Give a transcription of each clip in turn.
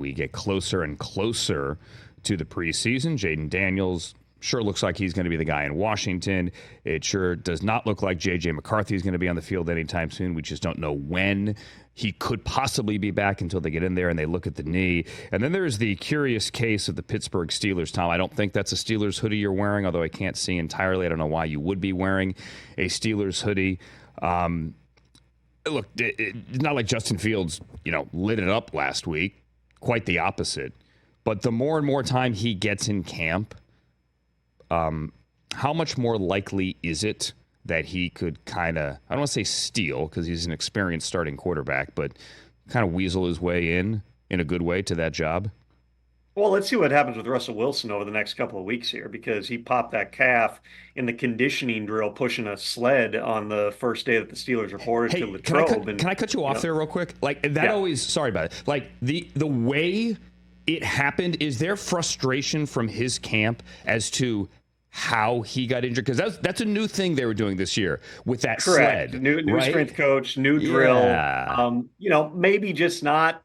we get closer and closer to the preseason. Jaden Daniels sure looks like he's going to be the guy in Washington. It sure does not look like J.J. McCarthy is going to be on the field anytime soon. We just don't know when he could possibly be back until they get in there and they look at the knee. And then there's the curious case of the Pittsburgh Steelers, Tom. I don't think that's a Steelers hoodie you're wearing, although I can't see entirely. I don't know why you would be wearing a Steelers hoodie. Look, it's not like Justin Fields, lit it up last week. Quite the opposite. But the more and more time he gets in camp, how much more likely is it that he could kind of, I don't want to say steal because he's an experienced starting quarterback, but kind of weasel his way in a good way to that job? Well, let's see what happens with Russell Wilson over the next couple of weeks here, because he popped that calf in the conditioning drill pushing a sled on the first day that the Steelers reported to Latrobe. Can I cut you off there real quick? Like that always, sorry about it. Like the way it happened, is there frustration from his camp as to how he got injured? Because that's a new thing they were doing this year with that Correct. sled. New right? strength coach, new drill. Maybe just not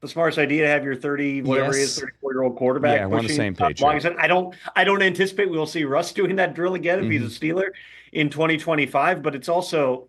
the smartest idea to have your 34-year-old quarterback. Yeah, we're on the same page. Like I said, I don't anticipate we'll see Russ doing that drill again if he's a Steeler in 2025. But it's also,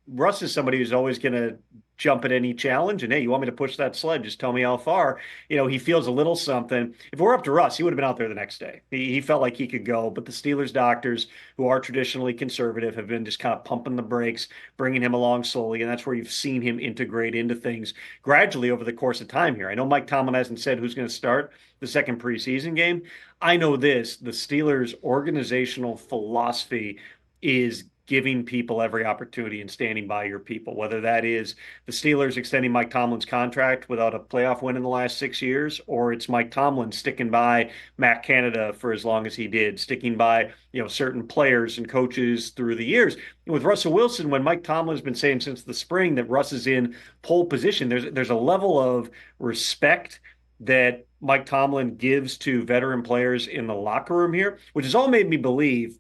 Russ is somebody who's always going to jump at any challenge. And hey, you want me to push that sled? Just tell me how far. He feels a little something. If it were up to Russ, he would have been out there the next day. He felt like he could go. But the Steelers doctors, who are traditionally conservative, have been just kind of pumping the brakes, bringing him along slowly. And that's where you've seen him integrate into things gradually over the course of time here. I know Mike Tomlin hasn't said who's going to start the second preseason game. I know this: the Steelers' organizational philosophy is giving people every opportunity and standing by your people, whether that is the Steelers extending Mike Tomlin's contract without a playoff win in the last 6 years, or it's Mike Tomlin sticking by Matt Canada for as long as he did, sticking by, certain players and coaches through the years. And with Russell Wilson, when Mike Tomlin's been saying since the spring that Russ is in pole position, there's a level of respect that Mike Tomlin gives to veteran players in the locker room here, which has all made me believe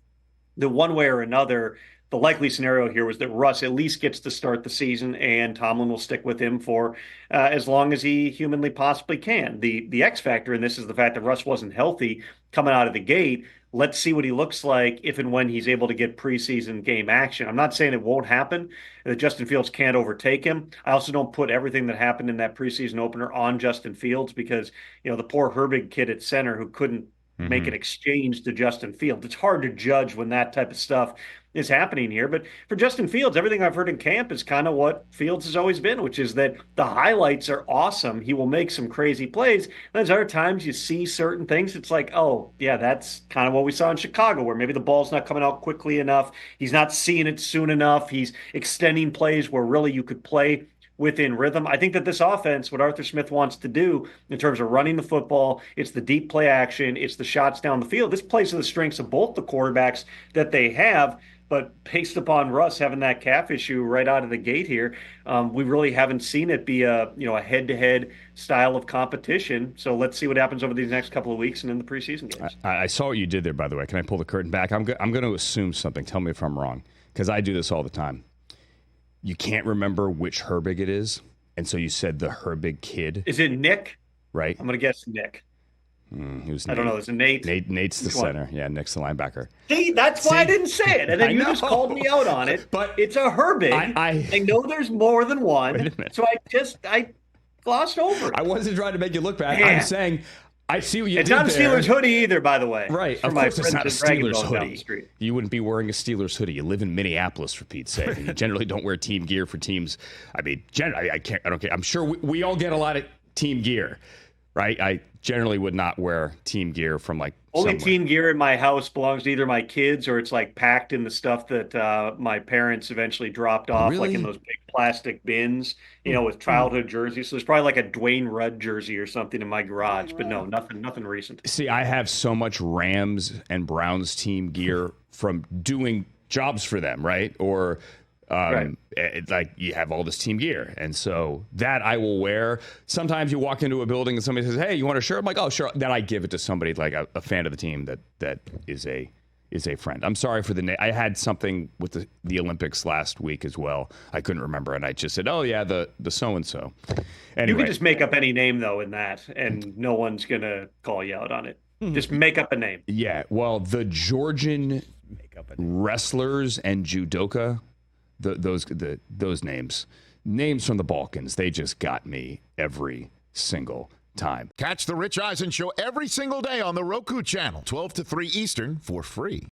that one way or another, the likely scenario here was that Russ at least gets to start the season and Tomlin will stick with him for as long as he humanly possibly can. The X factor in this is the fact that Russ wasn't healthy coming out of the gate. Let's see what he looks like if and when he's able to get preseason game action. I'm not saying it won't happen, that Justin Fields can't overtake him. I also don't put everything that happened in that preseason opener on Justin Fields because, the poor Herbig kid at center who couldn't make an exchange to Justin Fields. It's hard to judge when that type of stuff is happening here. But for Justin Fields, everything I've heard in camp is kind of what Fields has always been, which is that the highlights are awesome. He will make some crazy plays. And there's other times you see certain things. It's like, oh, yeah, that's kind of what we saw in Chicago, where maybe the ball's not coming out quickly enough. He's not seeing it soon enough. He's extending plays where really you could play within rhythm. I think that this offense, what Arthur Smith wants to do in terms of running the football, it's the deep play action, it's the shots down the field. This plays to the strengths of both the quarterbacks that they have. But based upon Russ having that calf issue right out of the gate here, we really haven't seen it be a head-to-head style of competition. So let's see what happens over these next couple of weeks and in the preseason games. I saw what you did there, by the way. Can I pull the curtain back? I'm going to assume something. Tell me if I'm wrong, because I do this all the time. You can't remember which Herbig it is, and so you said the Herbig kid. Is it Nick? Right. I'm going to guess Nick. Who's I don't know. Is it Nate? Nate's the center. Yeah, Nick's the linebacker. See, that's why I didn't say it. And then you just called me out on it. But it's a Herbig. I know there's more than one. So I glossed over it. I wasn't trying to make you look bad. I'm saying I see what you did there. It's not a Steelers hoodie either, by the way. Right. Of course it's not a Steelers hoodie. You wouldn't be wearing a Steelers hoodie. You live in Minneapolis, for Pete's sake. And you generally don't wear team gear for teams. I mean, generally, I don't care. I'm sure we all get a lot of team gear. Right, I generally would not wear team gear from only somewhere. Team gear in my house belongs to either my kids or it's packed in the stuff that my parents eventually dropped off, really? In those big plastic bins, with childhood jerseys. So there's probably a Dwayne Rudd jersey or something in my garage, but no, nothing recent. See, I have so much Rams and Browns team gear from doing jobs for them, right? Or right. You have all this team gear. And so that I will wear. Sometimes you walk into a building and somebody says, hey, you want a shirt? I'm like, oh, sure. Then I give it to somebody a fan of the team that is a is a friend. I'm sorry for the name. I had something with the Olympics last week as well. I couldn't remember, and I just said, "Oh yeah, the so-and-so." Anyway. You can just make up any name though in that, and no one's gonna call you out on it. Just make up a name. Yeah. Well, the Georgian wrestlers and judoka, those names from the Balkans, they just got me every single time. Catch the Rich Eisen Show every single day on the Roku channel, 12 to 3 Eastern, for free.